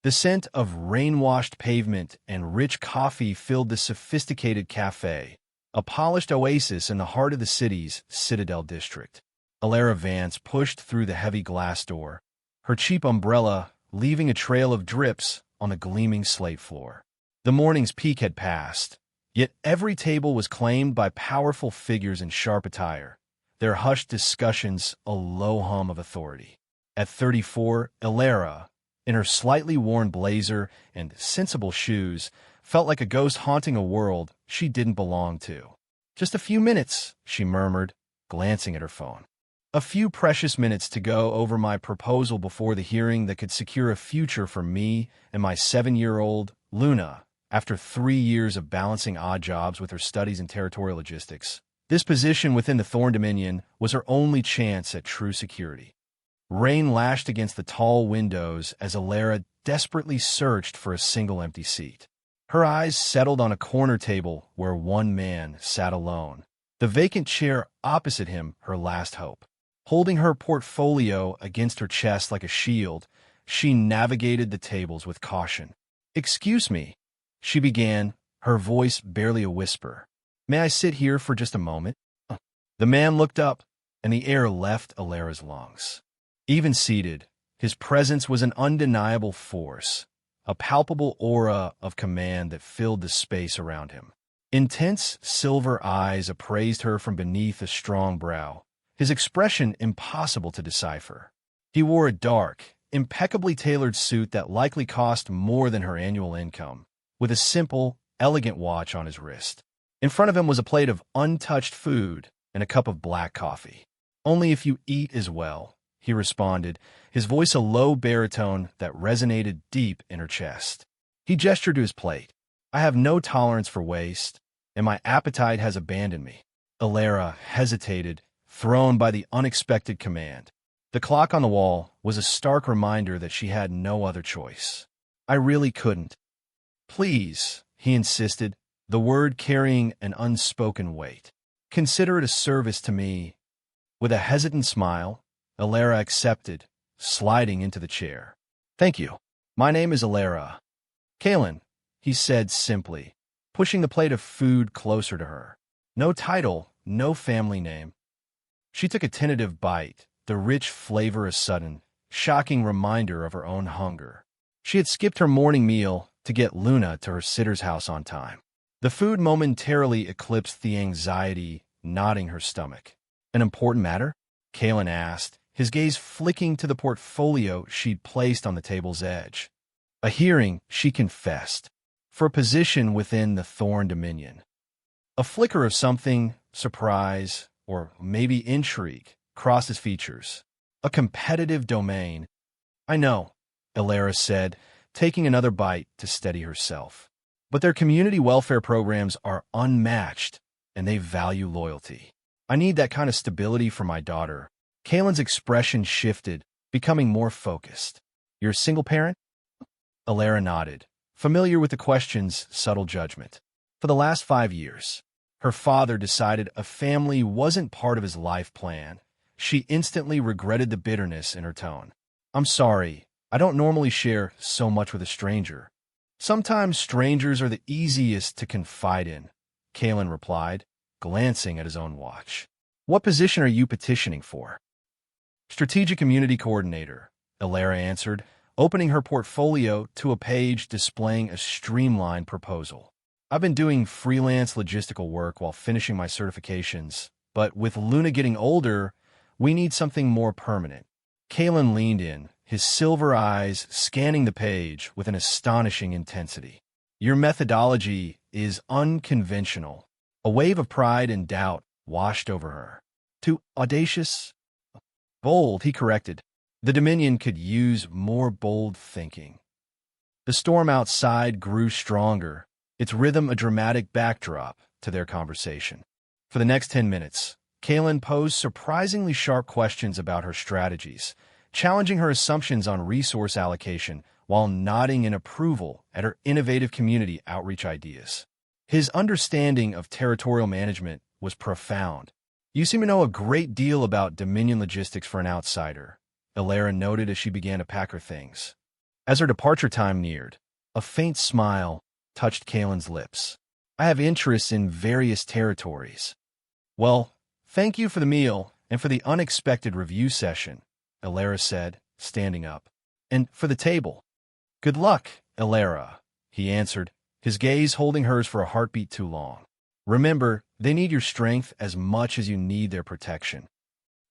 The scent of rain-washed pavement and rich coffee filled the sophisticated cafe, a polished oasis in the heart of the city's Citadel district. Alara Vance pushed through the heavy glass door, her cheap umbrella leaving a trail of drips on the gleaming slate floor. The morning's peak had passed, yet every table was claimed by powerful figures in sharp attire, their hushed discussions a low hum of authority. At 34, Alara, in her slightly worn blazer and sensible shoes, felt like a ghost haunting a world she didn't belong to. "Just a few minutes," she murmured, glancing at her phone. "A few precious minutes to go over my proposal before the hearing that could secure a future for me and my 7-year-old, Luna." After 3 years of balancing odd jobs with her studies in territorial logistics, this position within the Thorn Dominion was her only chance at true security. Rain lashed against the tall windows as Alara desperately searched for a single empty seat. Her eyes settled on a corner table where one man sat alone, the vacant chair opposite him her last hope. Holding her portfolio against her chest like a shield, she navigated the tables with caution. "Excuse me," she began, her voice barely a whisper. "May I sit here for just a moment?" The man looked up, and the air left Alara's lungs. Even seated, his presence was an undeniable force, a palpable aura of command that filled the space around him. Intense silver eyes appraised her from beneath a strong brow, his expression impossible to decipher. He wore a dark, impeccably tailored suit that likely cost more than her annual income, with a simple, elegant watch on his wrist. In front of him was a plate of untouched food and a cup of black coffee. "Only if you eat as well," he responded, his voice a low baritone that resonated deep in her chest. He gestured to his plate. "I have no tolerance for waste, and my appetite has abandoned me." Alara hesitated, thrown by the unexpected command. The clock on the wall was a stark reminder that she had no other choice. "I really couldn't." "Please," he insisted, the word carrying an unspoken weight. "Consider it a service to me." With a hesitant smile, Alara accepted, sliding into the chair. "Thank you. My name is Alara Kalen," he said simply, pushing the plate of food closer to her. No title, no family name. She took a tentative bite, the rich flavor a sudden, shocking reminder of her own hunger. She had skipped her morning meal to get Luna to her sitter's house on time. The food momentarily eclipsed the anxiety knotting her stomach. "An important matter?" Kalen asked, his gaze flicking to the portfolio she'd placed on the table's edge. "A hearing," she confessed, "for a position within the Thorn Dominion." A flicker of something, surprise, or maybe intrigue, crossed his features. "A competitive domain." "I know," Alara said, taking another bite to steady herself. "But their community welfare programs are unmatched, and they value loyalty. I need that kind of stability for my daughter." Kalen's expression shifted, becoming more focused. "You're a single parent?" Alara nodded, familiar with the question's subtle judgment. For the last 5 years, her father decided a family wasn't part of his life plan. She instantly regretted the bitterness in her tone. "I'm sorry, I don't normally share so much with a stranger." "Sometimes strangers are the easiest to confide in," Kalen replied, glancing at his own watch. "What position are you petitioning for?" "Strategic Community Coordinator," Alara answered, opening her portfolio to a page displaying a streamlined proposal. "I've been doing freelance logistical work while finishing my certifications, but with Luna getting older, we need something more permanent." Kalen leaned in, his silver eyes scanning the page with an astonishing intensity. "Your methodology is unconventional." A wave of pride and doubt washed over her. "Too audacious?" "Bold," he corrected. The Dominion could use more bold thinking. The storm outside grew stronger, its rhythm a dramatic backdrop to their conversation. For the next 10 minutes, Kalen posed surprisingly sharp questions about her strategies, challenging her assumptions on resource allocation while nodding in approval at her innovative community outreach ideas. His understanding of territorial management was profound. "You seem to know a great deal about Dominion logistics for an outsider," Alara noted as she began to pack her things. As her departure time neared, a faint smile touched Kalen's lips. I have interests in various territories. Well, thank you for the meal and for the unexpected review session, Elara said, standing up. And for the table. Good luck, Elara, he answered, his gaze holding hers for a heartbeat too long. Remember, they need your strength as much as you need their protection.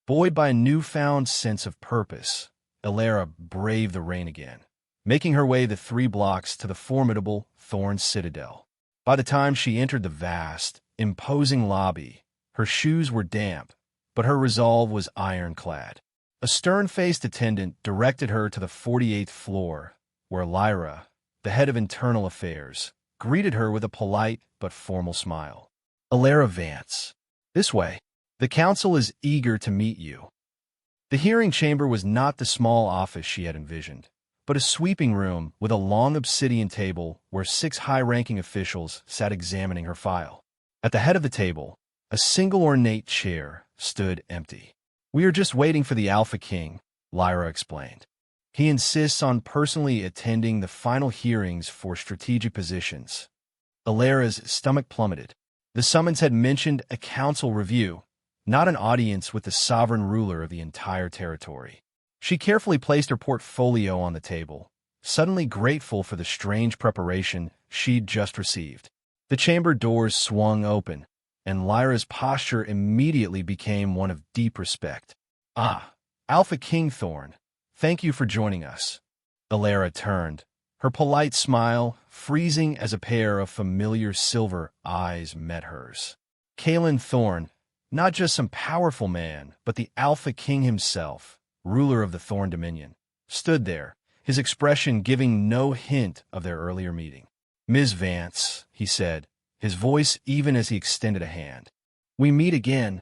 Buoyed by a newfound sense of purpose, Elara braved the rain again, making her way the 3 blocks to the formidable Thorn Citadel. By the time she entered the vast, imposing lobby, her shoes were damp, but her resolve was ironclad. A stern-faced attendant directed her to the 48th floor, where Lyra, the head of internal affairs, greeted her with a polite but formal smile. Elara Vance. This way. The council is eager to meet you. The hearing chamber was not the small office she had envisioned, but a sweeping room with a long obsidian table where 6 high-ranking officials sat examining her file. At the head of the table, a single ornate chair stood empty. We are just waiting for the Alpha King, Lyra explained. He insists on personally attending the final hearings for strategic positions. Elara's stomach plummeted. The summons had mentioned a council review, not an audience with the sovereign ruler of the entire territory. She carefully placed her portfolio on the table, suddenly grateful for the strange preparation she'd just received. The chamber doors swung open, and Lyra's posture immediately became one of deep respect. Ah, Alpha King Thorn, thank you for joining us. Elara turned, her polite smile freezing as a pair of familiar silver eyes met hers. Kalen Thorn, not just some powerful man, but the Alpha King himself, ruler of the Thorn Dominion, stood there, his expression giving no hint of their earlier meeting. Ms. Vance, he said, his voice even as he extended a hand. We meet again.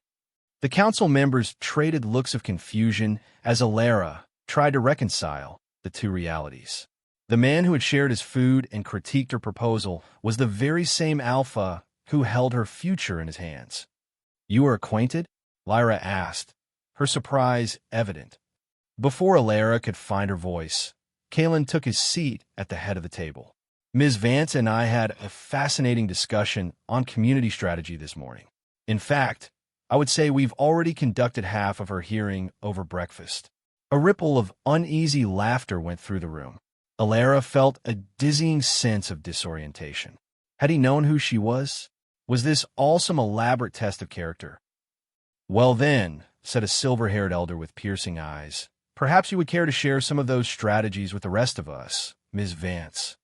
The council members traded looks of confusion as Elara tried to reconcile the two realities. The man who had shared his food and critiqued her proposal was the very same Alpha who held her future in his hands. You are acquainted? Lyra asked, her surprise evident. Before Elara could find her voice, Kalen took his seat at the head of the table. Ms. Vance and I had a fascinating discussion on community strategy this morning. In fact, I would say we've already conducted half of her hearing over breakfast. A ripple of uneasy laughter went through the room. Elara felt a dizzying sense of disorientation. Had he known who she was? Was this all some elaborate test of character? Well then, said a silver-haired elder with piercing eyes, perhaps you would care to share some of those strategies with the rest of us, Ms. Vance.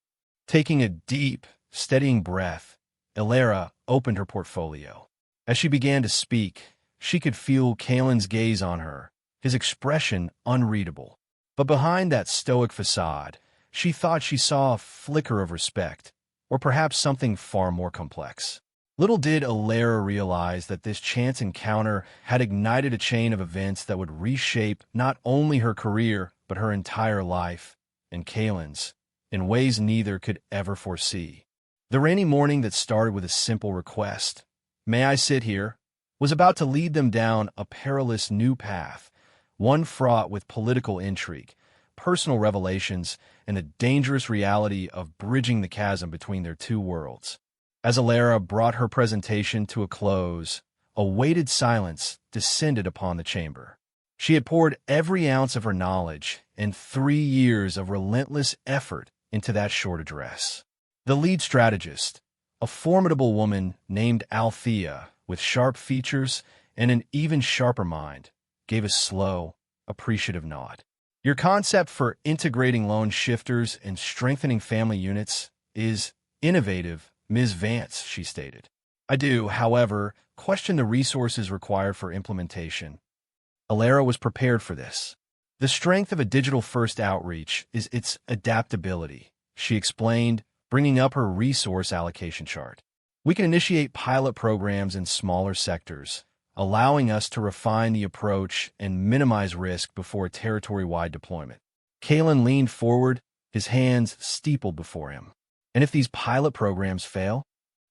Taking a deep, steadying breath, Elara opened her portfolio. As she began to speak, she could feel Kalen's gaze on her, his expression unreadable. But behind that stoic facade, she thought she saw a flicker of respect, or perhaps something far more complex. Little did Elara realize that this chance encounter had ignited a chain of events that would reshape not only her career, but her entire life, and Kalen's, in ways neither could ever foresee. The rainy morning that started with a simple request, "May I sit here?" was about to lead them down a perilous new path, one fraught with political intrigue, personal revelations, and the dangerous reality of bridging the chasm between their two worlds. As Elara brought her presentation to a close, a weighted silence descended upon the chamber. She had poured every ounce of her knowledge and 3 years of relentless effort into that short address. The lead strategist, a formidable woman named Althea, with sharp features and an even sharper mind, gave a slow, appreciative nod. Your concept for integrating lone shifters and strengthening family units is innovative, Ms. Vance, she stated. I do, however, question the resources required for implementation. Elara was prepared for this. The strength of a digital-first outreach is its adaptability, she explained, bringing up her resource allocation chart. We can initiate pilot programs in smaller sectors, allowing us to refine the approach and minimize risk before a territory-wide deployment. Kalen leaned forward, his hands steepled before him. And if these pilot programs fail?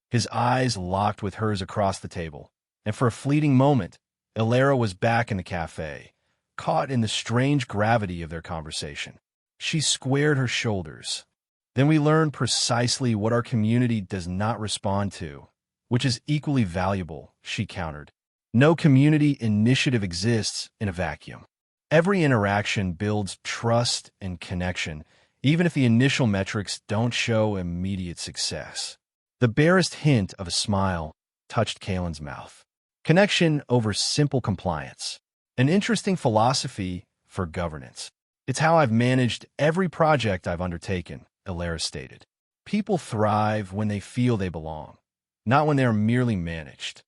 His eyes locked with hers across the table, and for a fleeting moment, Elara was back in the cafe, caught in the strange gravity of their conversation. She squared her shoulders. Then we learned precisely what our community does not respond to, which is equally valuable, she countered. No community initiative exists in a vacuum. Every interaction builds trust and connection, even if the initial metrics don't show immediate success. The barest hint of a smile touched Kalen's mouth. Connection over simple compliance. An interesting philosophy for governance. It's how I've managed every project I've undertaken, Alara stated. People thrive when they feel they belong, not when they are merely managed.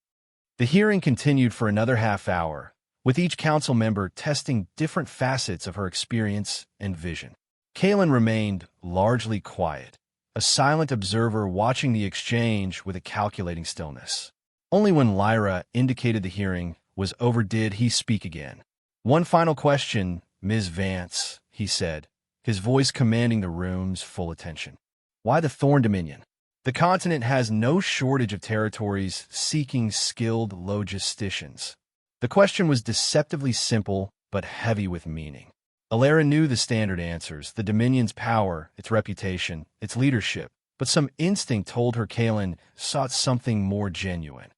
The hearing continued for another half hour, with each council member testing different facets of her experience and vision. Kalen remained largely quiet, a silent observer watching the exchange with a calculating stillness. Only when Lyra indicated the hearing was over did he speak again. "One final question, Ms. Vance," he said, his voice commanding the room's full attention. "Why the Thorn Dominion? The continent has no shortage of territories seeking skilled logisticians." The question was deceptively simple but heavy with meaning. Alara knew the standard answers, the Dominion's power, its reputation, its leadership, but some instinct told her Kalen sought something more genuine.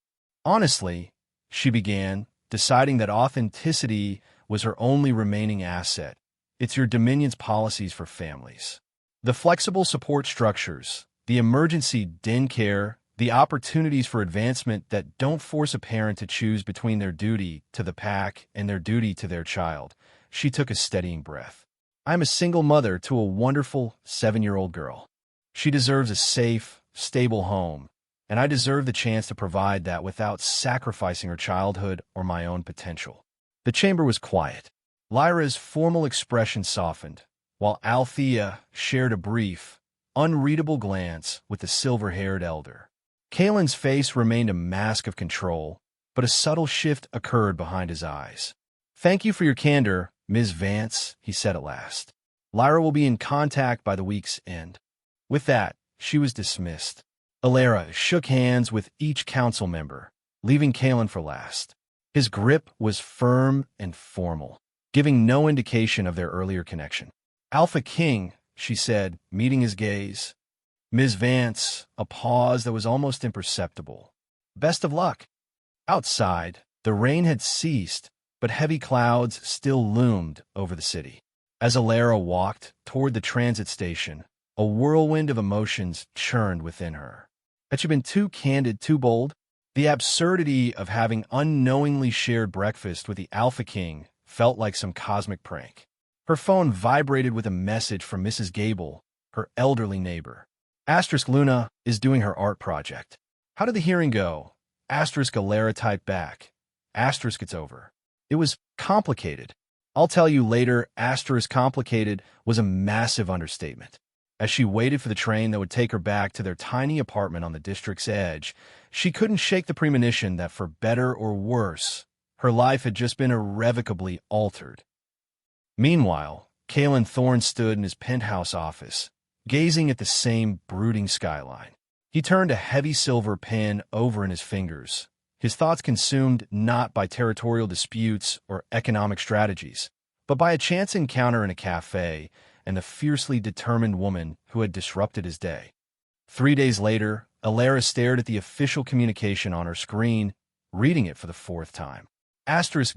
"Honestly," she began, deciding that authenticity was her only remaining asset, "it's your Dominion's policies for families. The flexible support structures, the emergency den care, the opportunities for advancement that don't force a parent to choose between their duty to the pack and their duty to their child." She took a steadying breath. "I'm a single mother to a wonderful 7-year-old girl. She deserves a safe, stable home, and I deserve the chance to provide that without sacrificing her childhood or my own potential." The chamber was quiet. Lyra's formal expression softened, while Althea shared a brief, unreadable glance with the silver-haired elder. Kalen's face remained a mask of control, but a subtle shift occurred behind his eyes. "Thank you for your candor, Ms. Vance," he said at last. "Lyra will be in contact by the week's end." With that, she was dismissed. Alara shook hands with each council member, leaving Kalen for last. His grip was firm and formal, giving no indication of their earlier connection. "Alpha King," she said, meeting his gaze. "Ms. Vance," a pause that was almost imperceptible. "Best of luck." Outside, the rain had ceased, but heavy clouds still loomed over the city. As Alara walked toward the transit station, a whirlwind of emotions churned within her. Had she been too candid, too bold? The absurdity of having unknowingly shared breakfast with the Alpha King felt like some cosmic prank. Her phone vibrated with a message from Mrs. Gable, her elderly neighbor. "Luna is doing her art project. How did the hearing go?" Alara typed back. "It's over. It was complicated. I'll tell you later." Complicated was a massive understatement. As she waited for the train that would take her back to their tiny apartment on the district's edge, she couldn't shake the premonition that for better or worse, her life had just been irrevocably altered. Meanwhile, Kalen Thorne stood in his penthouse office, gazing at the same brooding skyline. He turned a heavy silver pen over in his fingers, his thoughts consumed not by territorial disputes or economic strategies, but by a chance encounter in a cafe and the fiercely determined woman who had disrupted his day. 3 days later, Alara stared at the official communication on her screen, reading it for the 4th time.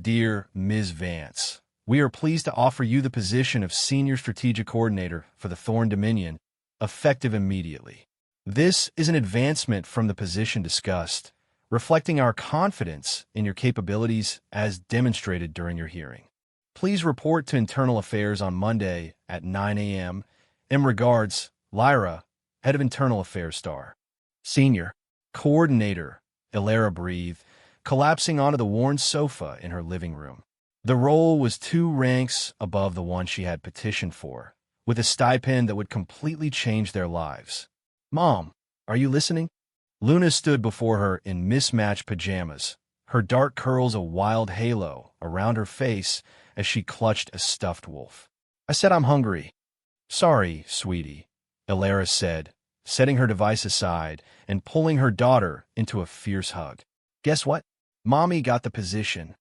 "Dear Ms. Vance, we are pleased to offer you the position of Senior Strategic Coordinator for the Thorn Dominion, effective immediately. This is an advancement from the position discussed, reflecting our confidence in your capabilities as demonstrated during your hearing. Please report to Internal Affairs on Monday at 9 a.m. In regards, Lyra, Head of Internal Affairs Star." "Senior Coordinator," Alara breathed, collapsing onto the worn sofa in her living room. The role was 2 ranks above the one she had petitioned for, with a stipend that would completely change their lives. "Mom, are you listening?" Luna stood before her in mismatched pajamas, her dark curls a wild halo around her face as she clutched a stuffed wolf. "I said I'm hungry." "Sorry, sweetie," Alara said, setting her device aside and pulling her daughter into a fierce hug. "Guess what? Mommy got the position.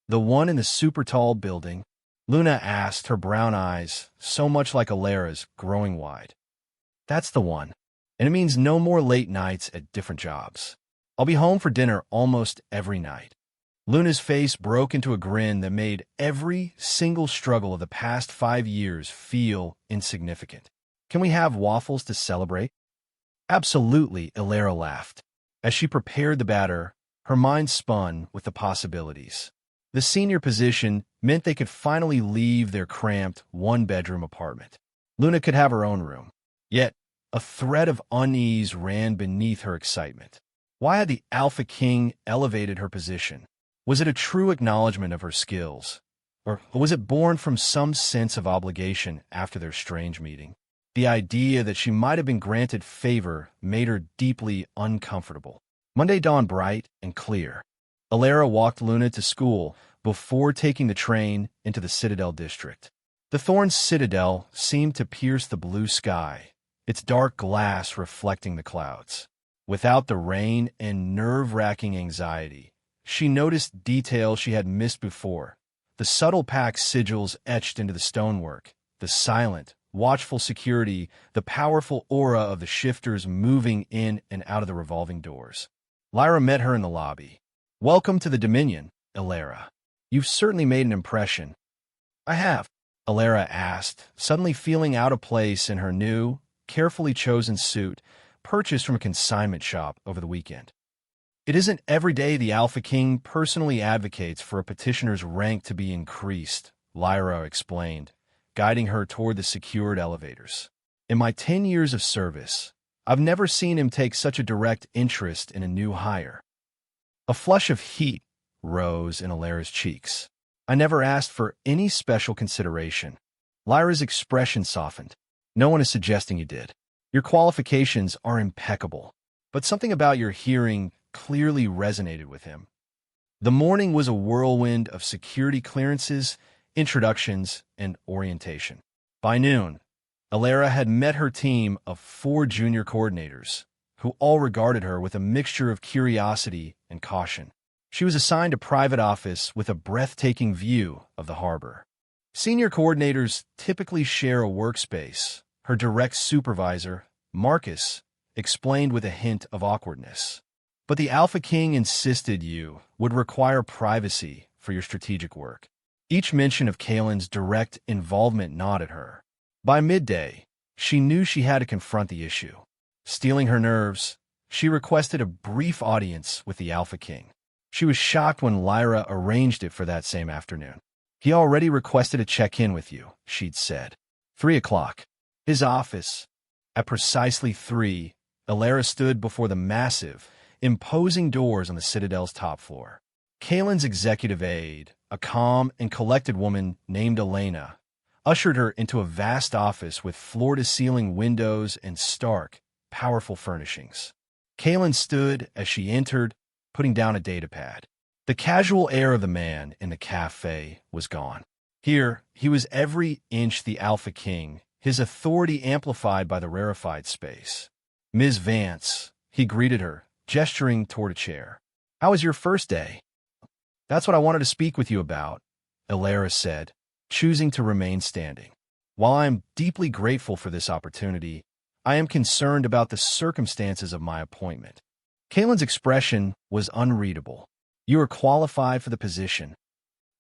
The one in the super tall building." Luna asked, her brown eyes, so much like Alera's, growing wide. That's the one. And it means no more late nights at different jobs. I'll be home for dinner almost every night. Luna's face broke into a grin that made every single struggle of the past 5 years feel insignificant. Can we have waffles to celebrate? Absolutely, Alera laughed. As she prepared the batter, her mind spun with the possibilities. The senior position meant they could finally leave their cramped one-bedroom apartment. Luna could have her own room. Yet, a thread of unease ran beneath her excitement. Why had the Alpha King elevated her position? Was it a true acknowledgement of her skills? Or was it born from some sense of obligation after their strange meeting? The idea that she might have been granted favor made her deeply uncomfortable. Monday dawned bright and clear. Alera walked Luna to school before taking the train into the Citadel district. The Thorns Citadel seemed to pierce the blue sky, its dark glass reflecting the clouds. Without the rain and nerve-wracking anxiety, she noticed details she had missed before. The subtle pack sigils etched into the stonework, the silent, watchful security, the powerful aura of the shifters moving in and out of the revolving doors. Lyra met her in the lobby. "Welcome to the Dominion, Alera. You've certainly made an impression." "I have," Alera asked, suddenly feeling out of place in her new, carefully chosen suit, purchased from a consignment shop over the weekend. "It isn't every day the Alpha King personally advocates for a petitioner's rank to be increased," Lyra explained, guiding her toward the secured elevators. "In my 10 years of service, I've never seen him take such a direct interest in a new hire." A flush of heat rose in Alera's cheeks. "I never asked for any special consideration." Lyra's expression softened. "No one is suggesting you did. Your qualifications are impeccable, but something about your hearing clearly resonated with him." The morning was a whirlwind of security clearances, introductions, and orientation. By noon, Alera had met her team of 4 junior coordinators, who all regarded her with a mixture of curiosity and caution. She was assigned a private office with a breathtaking view of the harbor. Senior coordinators typically share a workspace. Her direct supervisor, Marcus, explained with a hint of awkwardness. But the Alpha King insisted you would require privacy for your strategic work. Each mention of Kalen's direct involvement gnawed at her. By midday, she knew she had to confront the issue. Steeling her nerves, she requested a brief audience with the Alpha King. She was shocked when Lyra arranged it for that same afternoon. "He already requested a check-in with you," she'd said. 3 o'clock. His office. At precisely 3, Alera stood before the massive, imposing doors on the Citadel's top floor. Kalen's executive aide, a calm and collected woman named Elena, ushered her into a vast office with floor-to-ceiling windows and stark, powerful furnishings. Kalen stood as she entered, putting down a datapad. The casual air of the man in the cafe was gone. Here, he was every inch the Alpha King, his authority amplified by the rarefied space. "Ms. Vance," he greeted her, gesturing toward a chair. "How was your first day?" "That's what I wanted to speak with you about," Alera said, choosing to remain standing. "While I am deeply grateful for this opportunity, I am concerned about the circumstances of my appointment." Kalen's expression was unreadable. "You are qualified for the position."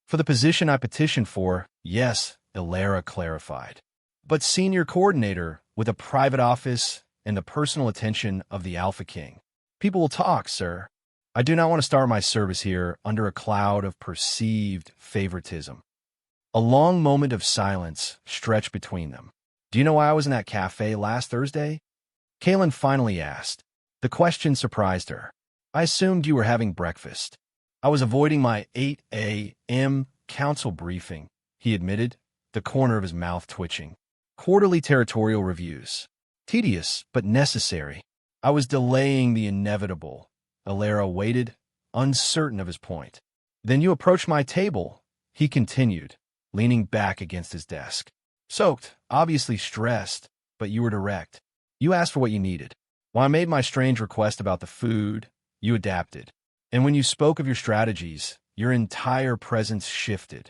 "For the position I petitioned for, yes," Alera clarified. "But senior coordinator with a private office and the personal attention of the Alpha King. People will talk, sir. I do not want to start my service here under a cloud of perceived favoritism." A long moment of silence stretched between them. "Do you know why I was in that cafe last Thursday?" Kalen finally asked. The question surprised her. "I assumed you were having breakfast." "I was avoiding my 8 a.m. council briefing," he admitted, the corner of his mouth twitching. "Quarterly territorial reviews. Tedious, but necessary. I was delaying the inevitable." Alera waited, uncertain of his point. "Then you approached my table," he continued, leaning back against his desk. "Soaked, obviously stressed, but you were direct. You asked for what you needed. When I made my strange request about the food, you adapted. And when you spoke of your strategies, your entire presence shifted.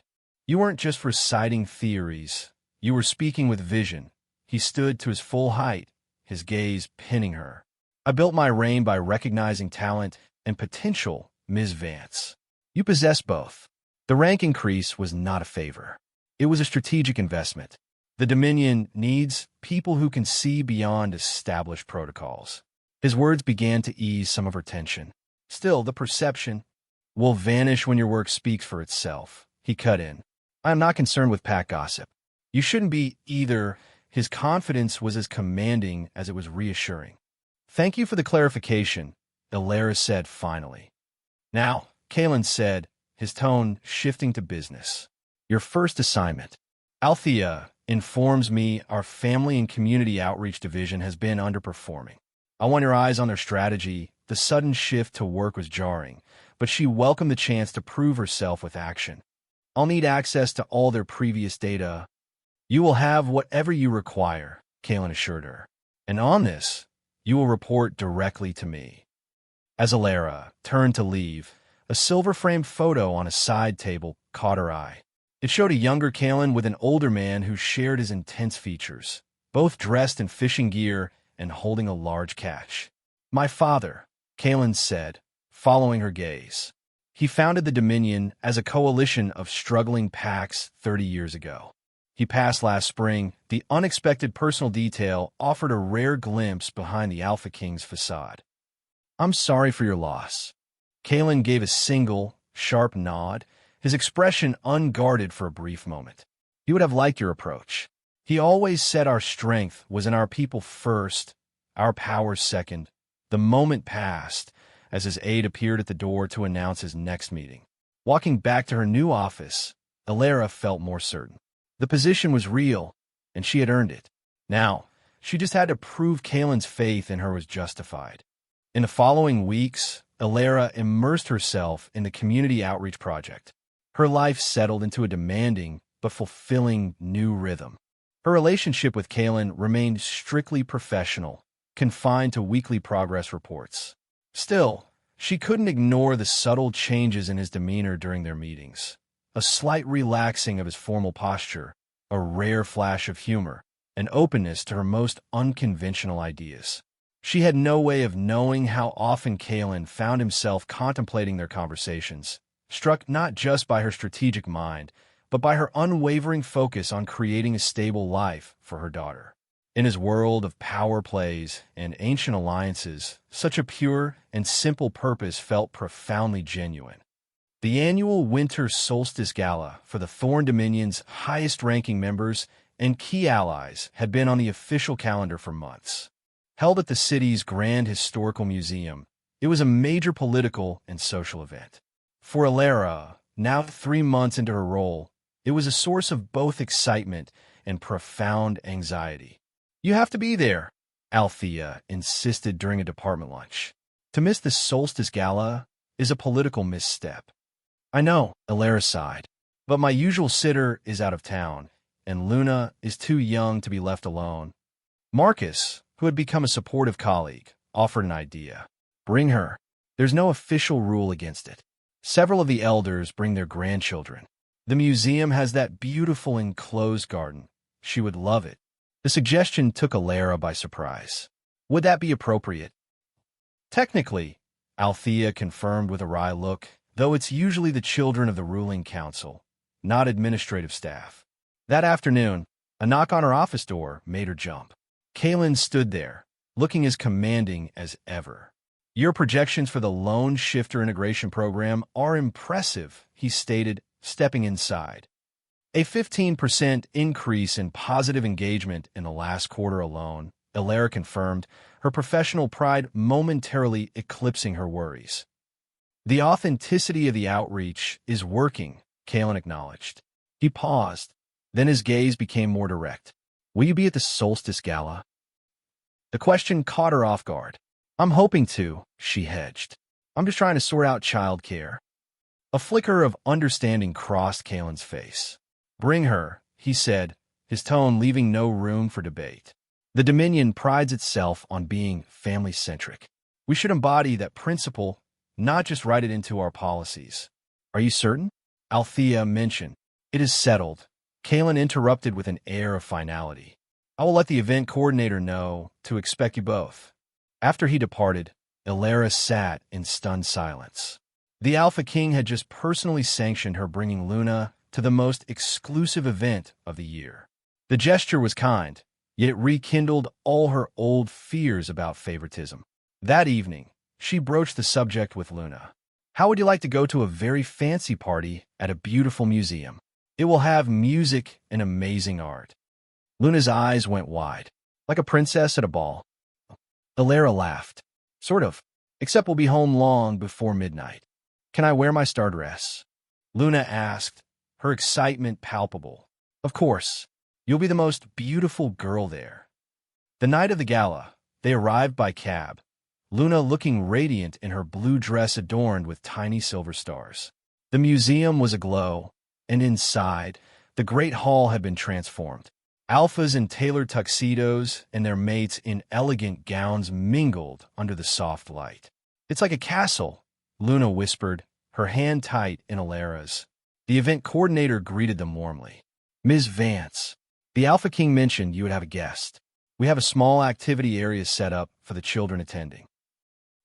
You weren't just reciting theories. You were speaking with vision. He stood to his full height, his gaze pinning her. I built my reign by recognizing talent and potential, Ms. Vance. You possess both. The rank increase was not a favor. It was a strategic investment. The Dominion needs people who can see beyond established protocols. His words began to ease some of her tension. Still, the perception will vanish when your work speaks for itself. He cut in. I am not concerned with pack gossip. You shouldn't be either. His confidence was as commanding as it was reassuring. Thank you for the clarification, Elara said finally. Now, Kalen said, his tone shifting to business. Your first assignment. Althea informs me our family and community outreach division has been underperforming. I want your eyes on their strategy. The sudden shift to work was jarring, but she welcomed the chance to prove herself with action. I'll need access to all their previous data. You will have whatever you require, Kalen assured her. And on this, you will report directly to me. As Elara turned to leave, a silver-framed photo on a side table caught her eye. It showed a younger Kalen with an older man who shared his intense features, both dressed in fishing gear and holding a large catch. My father, Kalen said, following her gaze. He founded the Dominion as a coalition of struggling packs 30 years ago. He passed last spring. The unexpected personal detail offered a rare glimpse behind the Alpha King's facade. I'm sorry for your loss. Kalen gave a single, sharp nod, his expression unguarded for a brief moment. He would have liked your approach. He always said our strength was in our people first, our power second. The moment passed as his aide appeared at the door to announce his next meeting. Walking back to her new office, Elara felt more certain. The position was real, and she had earned it. Now, she just had to prove Kalen's faith in her was justified. In the following weeks, Elara immersed herself in the community outreach project. Her life settled into a demanding but fulfilling new rhythm. Her relationship with Kalen remained strictly professional, confined to weekly progress reports. Still, she couldn't ignore the subtle changes in his demeanor during their meetings. A slight relaxing of his formal posture, a rare flash of humor, an openness to her most unconventional ideas. She had no way of knowing how often Kalen found himself contemplating their conversations, struck not just by her strategic mind, but by her unwavering focus on creating a stable life for her daughter. In his world of power plays and ancient alliances, such a pure and simple purpose felt profoundly genuine. The annual Winter Solstice Gala for the Thorn Dominion's highest-ranking members and key allies had been on the official calendar for months. Held at the city's Grand Historical Museum, it was a major political and social event. For Elara, now 3 months into her role, it was a source of both excitement and profound anxiety. You have to be there, Althea insisted during a department lunch. To miss the Solstice Gala is a political misstep. I know, Elara sighed, but my usual sitter is out of town, and Luna is too young to be left alone. Marcus, who had become a supportive colleague, offered an idea. Bring her. There's no official rule against it. Several of the elders bring their grandchildren. The museum has that beautiful enclosed garden. She would love it. The suggestion took Elara by surprise. Would that be appropriate? Technically, Althea confirmed with a wry look, though it's usually the children of the ruling council, not administrative staff. That afternoon, a knock on her office door made her jump. Kalen stood there, looking as commanding as ever. Your projections for the Lone Shifter Integration Program are impressive, he stated, stepping inside. A 15% increase in positive engagement in the last quarter alone, Elara confirmed, her professional pride momentarily eclipsing her worries. The authenticity of the outreach is working, Kalen acknowledged. He paused, then his gaze became more direct. Will you be at the Solstice Gala? The question caught her off guard. I'm hoping to, she hedged. I'm just trying to sort out childcare. A flicker of understanding crossed Kalen's face. Bring her, he said, his tone leaving no room for debate. The Dominion prides itself on being family-centric. We should embody that principle, not just write it into our policies. Are you certain? Althea mentioned. It is settled. Kalen interrupted with an air of finality. I will let the event coordinator know to expect you both. After he departed, Elara sat in stunned silence. The Alpha King had just personally sanctioned her bringing Luna to the most exclusive event of the year. The gesture was kind, yet it rekindled all her old fears about favoritism. That evening, she broached the subject with Luna. How would you like to go to a very fancy party at a beautiful museum? It will have music and amazing art. Luna's eyes went wide, like a princess at a ball. Elara laughed. Sort of, except we'll be home long before midnight. Can I wear my star dress? Luna asked, her excitement palpable. Of course, you'll be the most beautiful girl there. The night of the gala, they arrived by cab, Luna looking radiant in her blue dress adorned with tiny silver stars. The museum was aglow, and inside, the great hall had been transformed. Alphas in tailored tuxedos and their mates in elegant gowns mingled under the soft light. It's like a castle, Luna whispered, her hand tight in Elara's. The event coordinator greeted them warmly. Ms. Vance, the Alpha King mentioned you would have a guest. We have a small activity area set up for the children attending.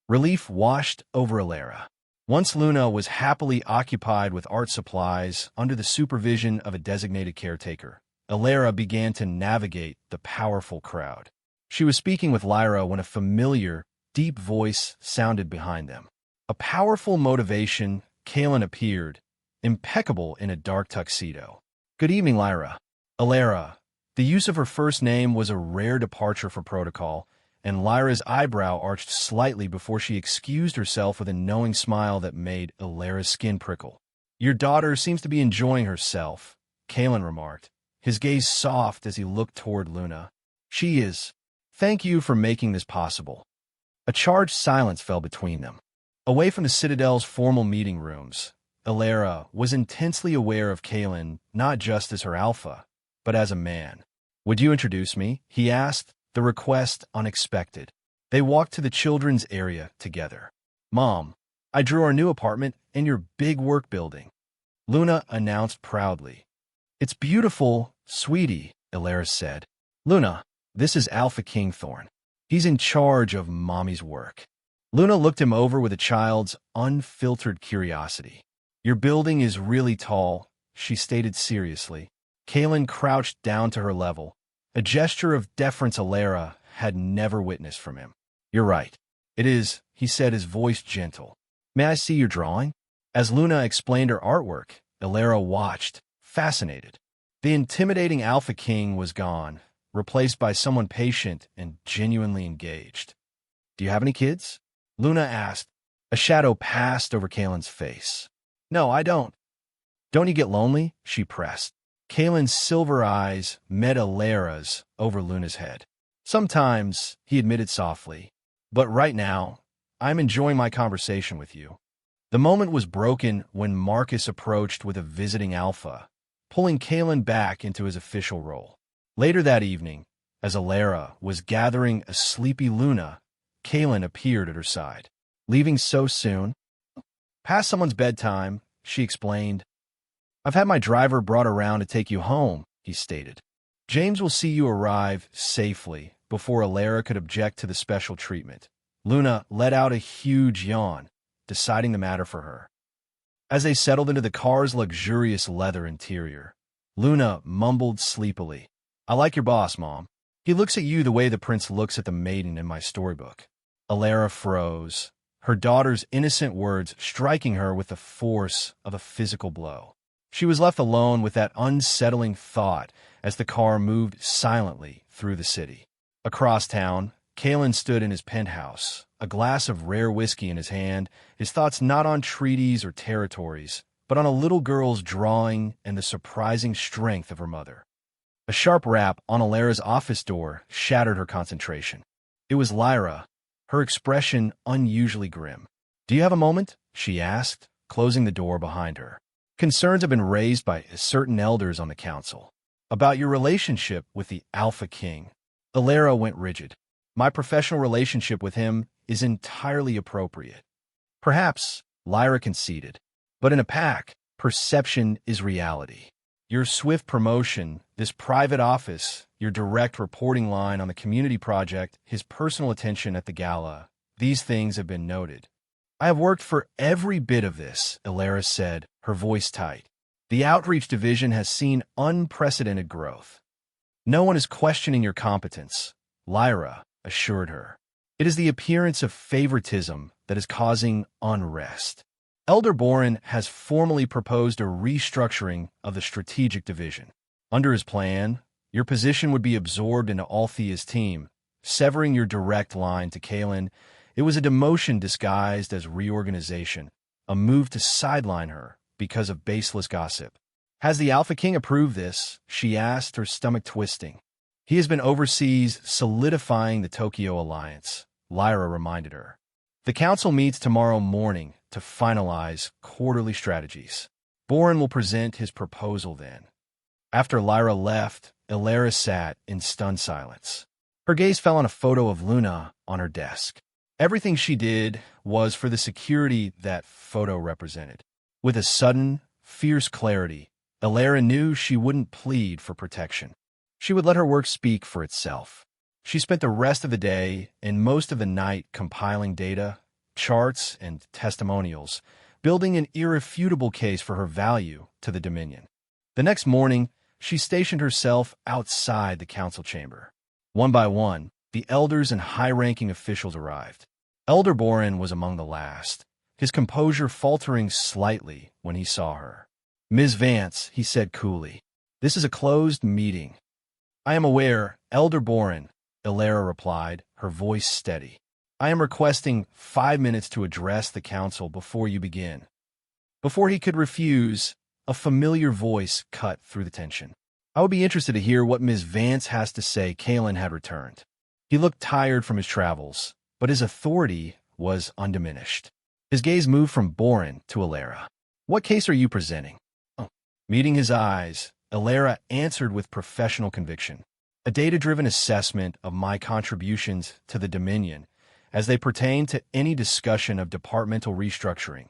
Relief washed over Elara. Once Luna was happily occupied with art supplies under the supervision of a designated caretaker, Elara began to navigate the powerful crowd. She was speaking with Lyra when a familiar, deep voice sounded behind them. A powerful motivation, Kalen appeared, impeccable in a dark tuxedo. Good evening, Lyra. Elara. The use of her first name was a rare departure for protocol, and Lyra's eyebrow arched slightly before she excused herself with a knowing smile that made Elara's skin prickle. Your daughter seems to be enjoying herself, Kalen remarked, his gaze soft as he looked toward Luna. She is. Thank you for making this possible. A charged silence fell between them. Away from the Citadel's formal meeting rooms, Elara was intensely aware of Kalen not just as her alpha, but as a man. Would you introduce me? He asked, the request unexpected. They walked to the children's area together. Mom, I drew our new apartment in your big work building, Luna announced proudly. It's beautiful, sweetie, Elara said. Luna, this is Alpha King Thorn. He's in charge of Mommy's work. Luna looked him over with a child's unfiltered curiosity. Your building is really tall, she stated seriously. Kalen crouched down to her level, a gesture of deference Elara had never witnessed from him. You're right. It is, he said, his voice gentle. May I see your drawing? As Luna explained her artwork, Elara watched, fascinated. The intimidating Alpha King was gone, replaced by someone patient and genuinely engaged. Do you have any kids? Luna asked. A shadow passed over Kalen's face. No, I don't. Don't you get lonely? She pressed. Kalen's silver eyes met Elara's over Luna's head. Sometimes, he admitted softly, but right now, I'm enjoying my conversation with you. The moment was broken when Marcus approached with a visiting alpha, pulling Kalen back into his official role. Later that evening, as Elara was gathering a sleepy Luna, Kalen appeared at her side. Leaving so soon? Past someone's bedtime, she explained. I've had my driver brought around to take you home, he stated. James will see you arrive safely before Elara could object to the special treatment. Luna let out a huge yawn, deciding the matter for her. As they settled into the car's luxurious leather interior, Luna mumbled sleepily, I like your boss, Mom. He looks at you the way the prince looks at the maiden in my storybook. Elara froze, her daughter's innocent words striking her with the force of a physical blow. She was left alone with that unsettling thought as the car moved silently through the city. Across town, Kalen stood in his penthouse, a glass of rare whiskey in his hand, his thoughts not on treaties or territories, but on a little girl's drawing and the surprising strength of her mother. A sharp rap on Elara's office door shattered her concentration. It was Lyra, her expression unusually grim. Do you have a moment? She asked, closing the door behind her. Concerns have been raised by certain elders on the council about your relationship with the Alpha King. Elara went rigid. My professional relationship with him is entirely appropriate. Perhaps, Lyra conceded, but in a pack, perception is reality. Your swift promotion, this private office, your direct reporting line on the community project, his personal attention at the gala. These things have been noted. I have worked for every bit of this, Elara said, her voice tight. The outreach division has seen unprecedented growth. No one is questioning your competence, Lyra assured her. It is the appearance of favoritism that is causing unrest. Elder Boren has formally proposed a restructuring of the strategic division. Under his plan, your position would be absorbed into Althea's team, severing your direct line to Kaelin. It was a demotion disguised as reorganization, a move to sideline her because of baseless gossip. Has the Alpha King approved this? She asked, her stomach twisting. He has been overseas solidifying the Tokyo alliance, Lyra reminded her. The council meets tomorrow morning to finalize quarterly strategies. Boren will present his proposal then. After Lyra left, Elara sat in stunned silence. Her gaze fell on a photo of Luna on her desk. Everything she did was for the security that photo represented. With a sudden, fierce clarity, Elara knew she wouldn't plead for protection. She would let her work speak for itself. She spent the rest of the day and most of the night compiling data, charts, and testimonials, building an irrefutable case for her value to the Dominion. The next morning, she stationed herself outside the council chamber. One by one, the elders and high-ranking officials arrived. Elder Boren was among the last, his composure faltering slightly when he saw her. Ms. Vance, he said coolly, this is a closed meeting. I am aware, Elder Boren, Elara replied, her voice steady. I am requesting 5 minutes to address the council before you begin. Before he could refuse, a familiar voice cut through the tension. I would be interested to hear what Ms. Vance has to say. Kaelin had returned. He looked tired from his travels, but his authority was undiminished. His gaze moved from Boren to Elara. What case are you presenting? Oh. Meeting his eyes, Elara answered with professional conviction. A data-driven assessment of my contributions to the Dominion as they pertain to any discussion of departmental restructuring.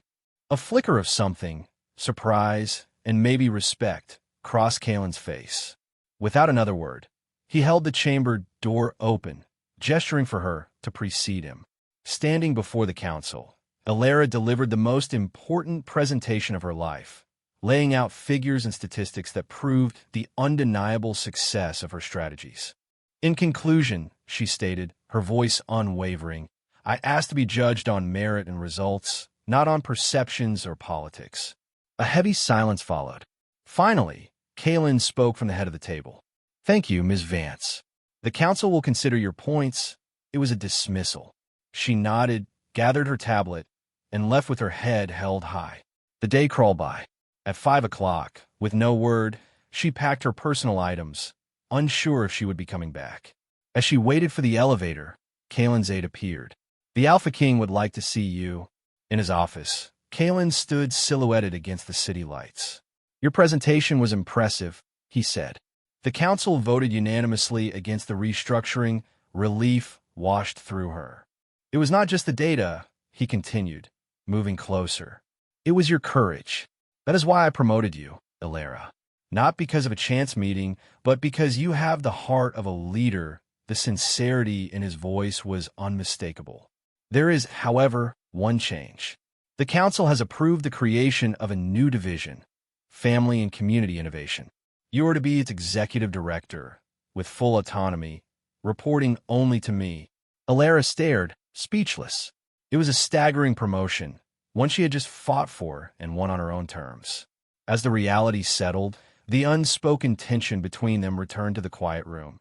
A flicker of something, surprise, and maybe respect, crossed Kaelin's face. Without another word, he held the chamber door open, gesturing for her to precede him. Standing before the council, Elara delivered the most important presentation of her life, laying out figures and statistics that proved the undeniable success of her strategies. In conclusion, she stated, her voice unwavering, I asked to be judged on merit and results, not on perceptions or politics. A heavy silence followed. Finally, Kaelin spoke from the head of the table. Thank you, Ms. Vance. The council will consider your points. It was a dismissal. She nodded, gathered her tablet, and left with her head held high. The day crawled by. At 5 o'clock, with no word, she packed her personal items, unsure if she would be coming back. As she waited for the elevator, Kaelin's aide appeared. The Alpha King would like to see you. In his office, Kaelin stood silhouetted against the city lights. Your presentation was impressive, he said. The council voted unanimously against the restructuring. Relief washed through her. It was not just the data, he continued, moving closer. It was your courage. That is why I promoted you, Elara. Not because of a chance meeting, but because you have the heart of a leader. The sincerity in his voice was unmistakable. There is, however, one change. The council has approved the creation of a new division, Family and Community Innovation. You are to be its executive director, with full autonomy, reporting only to me. Elara stared, speechless. It was a staggering promotion, one she had just fought for and won on her own terms. As the reality settled, the unspoken tension between them returned to the quiet room.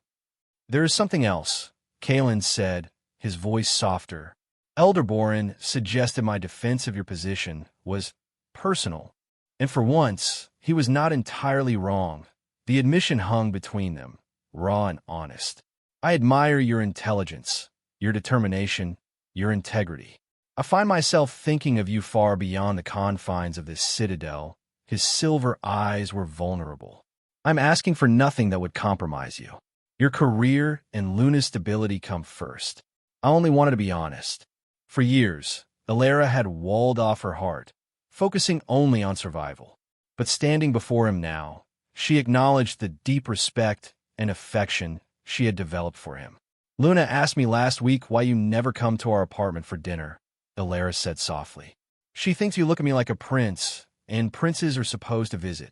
There is something else, Kaelin said, his voice softer. Elder Boren suggested my defense of your position was personal, and for once, he was not entirely wrong. The admission hung between them, raw and honest. I admire your intelligence, your determination, your integrity. I find myself thinking of you far beyond the confines of this citadel. His silver eyes were vulnerable. I'm asking for nothing that would compromise you. Your career and Luna's stability come first. I only wanted to be honest. For years, Elara had walled off her heart, focusing only on survival. But standing before him now, She acknowledged the deep respect and affection she had developed for him. "Luna asked me last week why you never come to our apartment for dinner," Alara said softly. "She thinks you look at me like a prince, and princes are supposed to visit."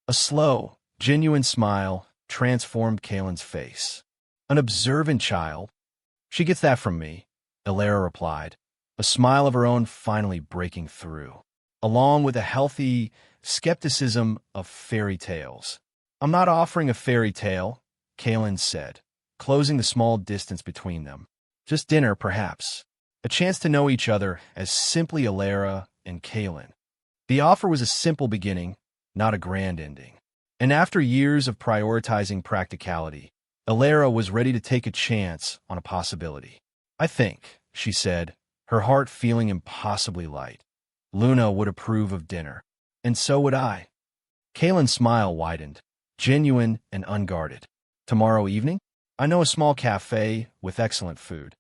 A slow, genuine smile transformed Kaylin's face. "An observant child? She gets that from me," Alara replied, a smile of her own finally breaking through, along with a healthy skepticism of fairy tales. "I'm not offering a fairy tale," Kaylin said, closing the small distance between them. "Just dinner, perhaps. A chance to know each other as simply Alara and Kaylin." The offer was a simple beginning, not a grand ending. And after years of prioritizing practicality, Alara was ready to take a chance on a possibility. "I think," she said, her heart feeling impossibly light, "Luna would approve of dinner. And so would I." Kaylin's smile widened, genuine and unguarded. "Tomorrow evening? I know a small cafe with excellent food."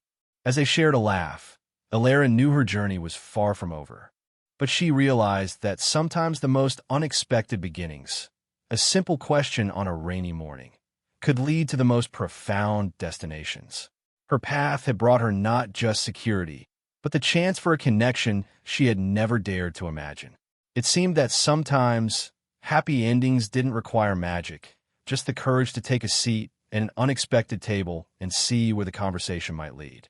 As they shared a laugh, Alara knew her journey was far from over. But she realized that sometimes the most unexpected beginnings, a simple question on a rainy morning, could lead to the most profound destinations. Her path had brought her not just security, but the chance for a connection she had never dared to imagine. It seemed that sometimes happy endings didn't require magic, just the courage to take a seat at an unexpected table and see where the conversation might lead.